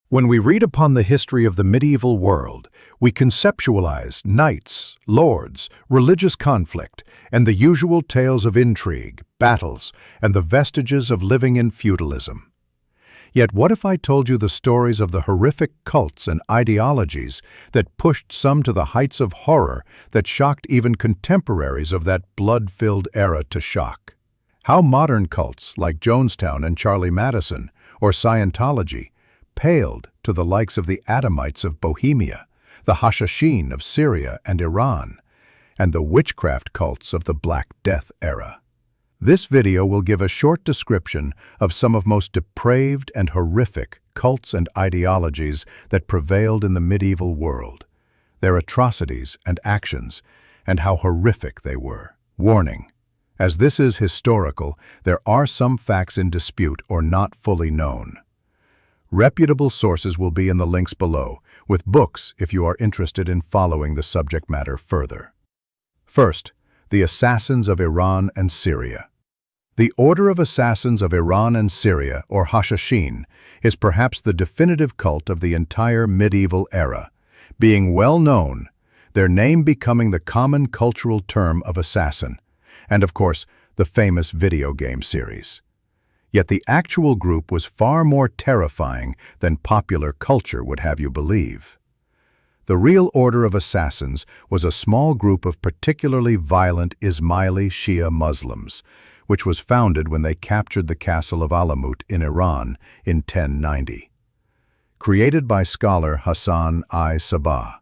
When we read upon the history of the medieval world, we conceptualize knights, lords, religious conflict, and the usual tales of intrigue, battles, and the vestiges of living in feudalism. Yet what if I told you the stories of the horrific cults and ideologies that pushed some to the heights of horror that shocked even contemporaries of that blood-filled era to shock? How modern cults like Jonestown and Charlie Madison, or Scientology, paled to the likes of the Adamites of Bohemia, the Assassins of Syria and Iran, and the witchcraft cults of the Black Death era. This video will give a short description of some of most depraved and horrific cults and ideologies that prevailed in the medieval world, their atrocities and actions, and how horrific they were. Warning: as this is historical, there are some facts in dispute or not fully known. Reputable sources will be in the links below, with books if you are interested in following the subject matter further. First, the Assassins of Iran and Syria. The Order of Assassins of Iran and Syria, or Assassins, is perhaps the definitive cult of the entire medieval era, being well known, their name becoming the common cultural term of assassin, and of course, the famous video game series. Yet the actual group was far more terrifying than popular culture would have you believe. The real Order of Assassins was a small group of particularly violent Ismaili Shia Muslims, which was founded when they captured the castle of Alamut in Iran in 1090. Created by scholar Hassan I. Sabah,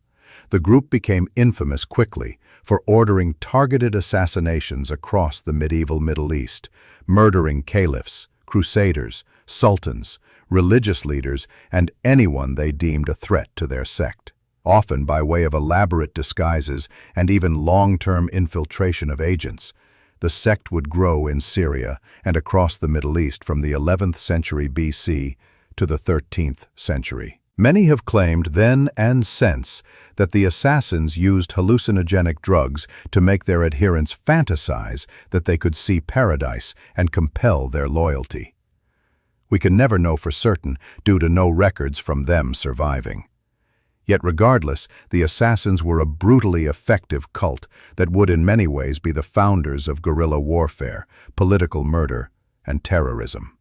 the group became infamous quickly for ordering targeted assassinations across the medieval Middle East, murdering caliphs, crusaders, sultans, religious leaders, and anyone they deemed a threat to their sect, often by way of elaborate disguises and even long-term infiltration of agents. The sect would grow in Syria and across the Middle East from the 11th century BC to the 13th century. Many have claimed then and since that the assassins used hallucinogenic drugs to make their adherents fantasize that they could see paradise and compel their loyalty. We can never know for certain due to no records from them surviving. Yet regardless, the assassins were a brutally effective cult that would in many ways be the founders of guerrilla warfare, political murder, and terrorism.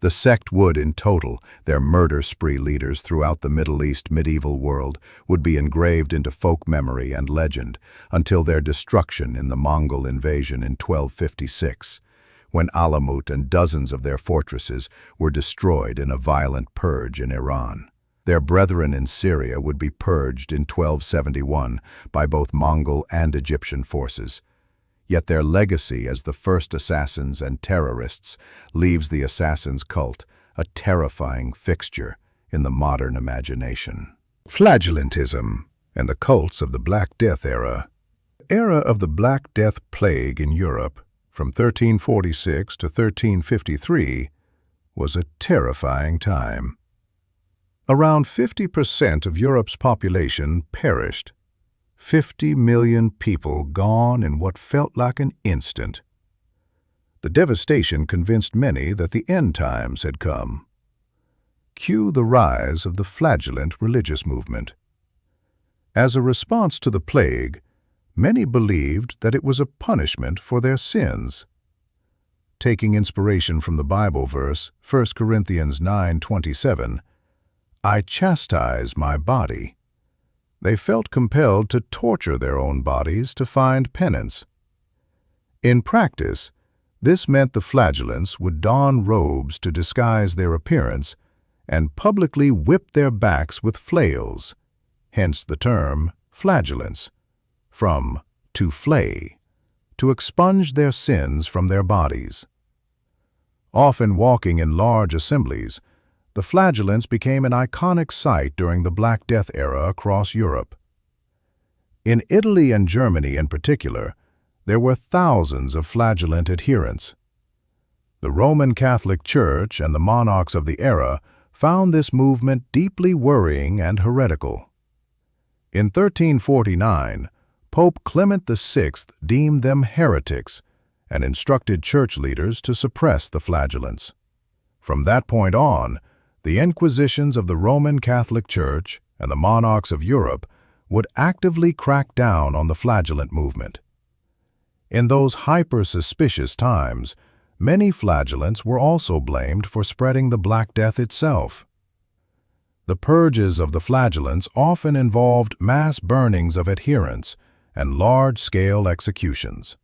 The sect would, in total, their murder spree leaders throughout the Middle East medieval world would be engraved into folk memory and legend until their destruction in the Mongol invasion in 1256, when Alamut and dozens of their fortresses were destroyed in a violent purge in Iran. Their brethren in Syria would be purged in 1271 by both Mongol and Egyptian forces. Yet their legacy as the first assassins and terrorists leaves the assassins' cult a terrifying fixture in the modern imagination. Flagellantism and the cults of the Black Death era. The era of the Black Death plague in Europe, from 1346 to 1353, was a terrifying time. Around 50% of Europe's population perished. 50 million people gone in what felt like an instant. The devastation convinced many that the end times had come. Cue the rise of the flagellant religious movement. As a response to the plague, many believed that it was a punishment for their sins. Taking inspiration from the Bible verse, 1 Corinthians 9:27, "I chastise my body," they felt compelled to torture their own bodies to find penance. In practice, this meant the flagellants would don robes to disguise their appearance and publicly whip their backs with flails, hence the term flagellants, from to flay, to expunge their sins from their bodies. Often walking in large assemblies, the flagellants became an iconic sight during the Black Death era across Europe. In Italy and Germany in particular, there were thousands of flagellant adherents. The Roman Catholic Church and the monarchs of the era found this movement deeply worrying and heretical. In 1349, Pope Clement VI deemed them heretics and instructed church leaders to suppress the flagellants. From that point on, the Inquisitions of the Roman Catholic Church and the monarchs of Europe would actively crack down on the flagellant movement. In those hyper-suspicious times, many flagellants were also blamed for spreading the Black Death itself. The purges of the flagellants often involved mass burnings of adherents and large-scale executions.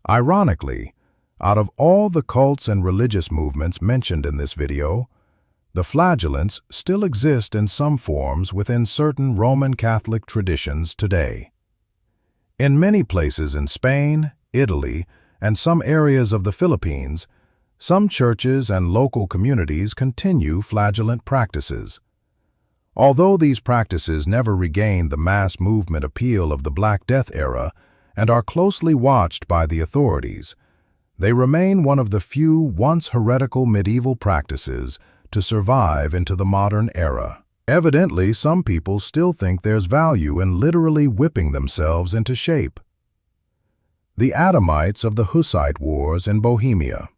Ironically, out of all the cults and religious movements mentioned in this video, the Flagellants still exist in some forms within certain Roman Catholic traditions today. In many places in Spain, Italy, and some areas of the Philippines, some churches and local communities continue flagellant practices. Although these practices never regained the mass movement appeal of the Black Death era and are closely watched by the authorities, they remain one of the few once heretical medieval practices to survive into the modern era. Evidently, some people still think there's value in literally whipping themselves into shape. The Adamites of the Hussite Wars in Bohemia.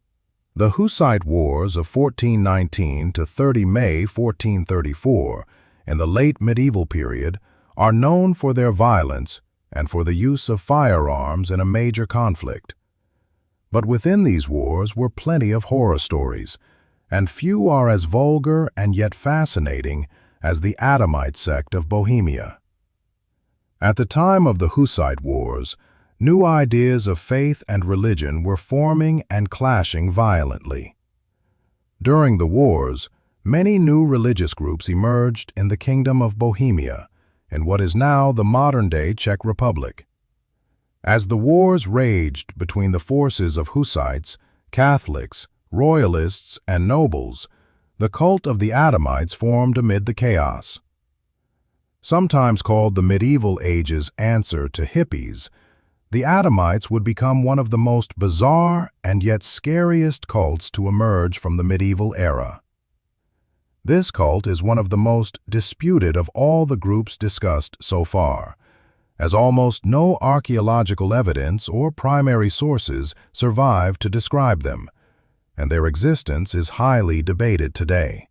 The Hussite Wars of 1419 to 30 May 1434 in the late medieval period are known for their violence and for the use of firearms in a major conflict. But within these wars were plenty of horror stories, and few are as vulgar and yet fascinating as the Adamite sect of Bohemia. At the time of the Hussite Wars, new ideas of faith and religion were forming and clashing violently. During the wars, many new religious groups emerged in the Kingdom of Bohemia, in what is now the modern-day Czech Republic. As the wars raged between the forces of Hussites, Catholics, Royalists, and nobles, the cult of the Adamites formed amid the chaos. Sometimes called the medieval age's answer to hippies, the Adamites would become one of the most bizarre and yet scariest cults to emerge from the medieval era. This cult is one of the most disputed of all the groups discussed so far, as almost no archaeological evidence or primary sources survive to describe them, and their existence is highly debated today.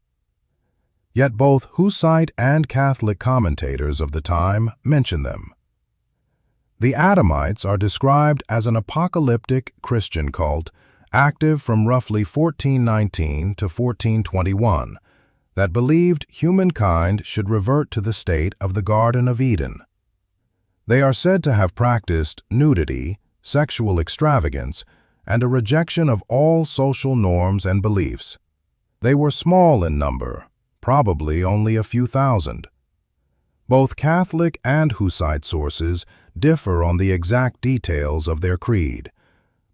Yet both Hussite and Catholic commentators of the time mention them. The Adamites are described as an apocalyptic Christian cult active from roughly 1419 to 1421 that believed humankind should revert to the state of the Garden of Eden. They are said to have practiced nudity, sexual extravagance, and a rejection of all social norms and beliefs. They were small in number, probably only a few thousand. Both Catholic and Hussite sources differ on the exact details of their creed,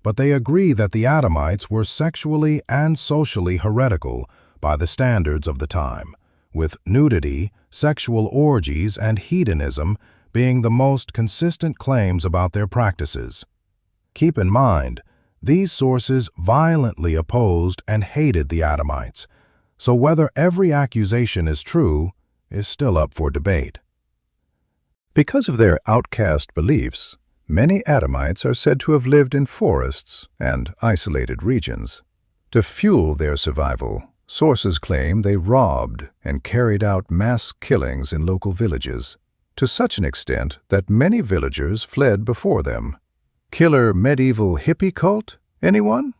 but they agree that the Adamites were sexually and socially heretical by the standards of the time, with nudity, sexual orgies, and hedonism being the most consistent claims about their practices. Keep in mind, these sources violently opposed and hated the Adamites, so whether every accusation is true is still up for debate. Because of their outcast beliefs, many Adamites are said to have lived in forests and isolated regions. To fuel their survival, sources claim they robbed and carried out mass killings in local villages, to such an extent that many villagers fled before them. Killer medieval hippie cult, anyone?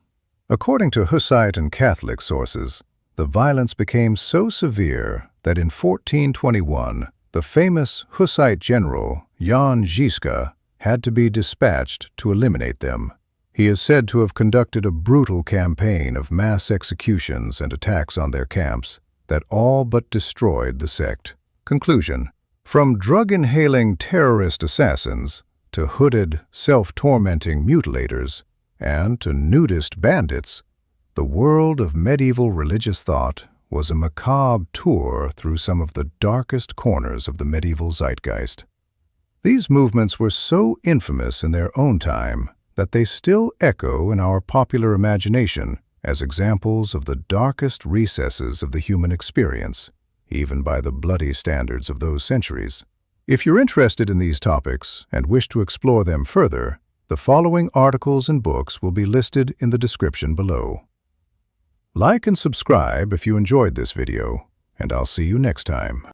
According to Hussite and Catholic sources, the violence became so severe that in 1421, the famous Hussite general Jan Žižka had to be dispatched to eliminate them. He is said to have conducted a brutal campaign of mass executions and attacks on their camps that all but destroyed the sect. Conclusion: from drug-inhaling terrorist assassins to hooded, self-tormenting mutilators and to nudist bandits, the world of medieval religious thought was a macabre tour through some of the darkest corners of the medieval zeitgeist. These movements were so infamous in their own time that they still echo in our popular imagination as examples of the darkest recesses of the human experience, even by the bloody standards of those centuries. If you're interested in these topics and wish to explore them further, the following articles and books will be listed in the description below. Like and subscribe if you enjoyed this video, and I'll see you next time.